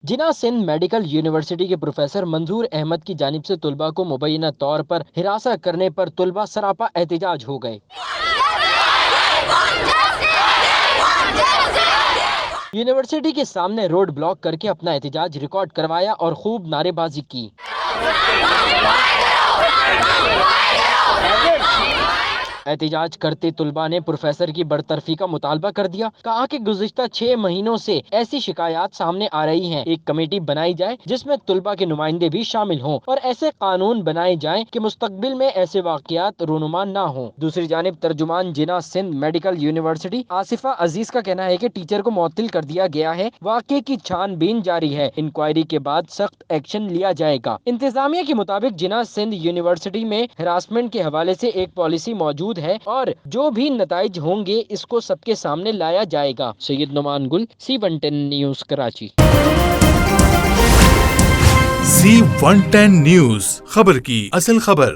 जिना Sindh medical university के professor मंजूर अहमद की जानिब से तुलबा को मुबैना तौर पर हिरासत करने पर तुलबा सरापा एहतजाज हो गए। यूनिवर्सिटी के सामने रोड ब्लॉक करके अपना एहतजाज रिकॉर्ड करवाया और खूब नारेबाजी की। एहतजाज करते तुलबा ने प्रोफेसर की बरतरफी का मुतालबा कर दिया। कहा कि गुज़िश्ता 6 महीनों से ऐसी शिकायत सामने आ रही हैं। एक कमेटी बनाई जाए जिसमें तुलबा के नुमाइंदे भी शामिल हों और ऐसे कानून बनाए जाएं कि मुस्तकबिल में ऐसे वाकयात रूनुमा ना हों। दूसरी जानिब तर्जुमान जिना सिंध मेडिकल यूनिवर्सिटी आसिफा अजीज का कहना है कि टीचर को मुअत्तिल कर दिया गया है। वाक़े की छानबीन जारी है। इंक्वायरी के बाद सख्त एक्शन लिया जाएगा। इंतजामिया के मुताबिक जिना सिंध यूनिवर्सिटी में हरासमेंट के हवाले से एक पॉलिसी मौजूद है और जो भी नताइज होंगे इसको सबके सामने लाया जाएगा। सैयद नुमान गुल, C110 news, Karachi. C110 news, खबर की असल खबर।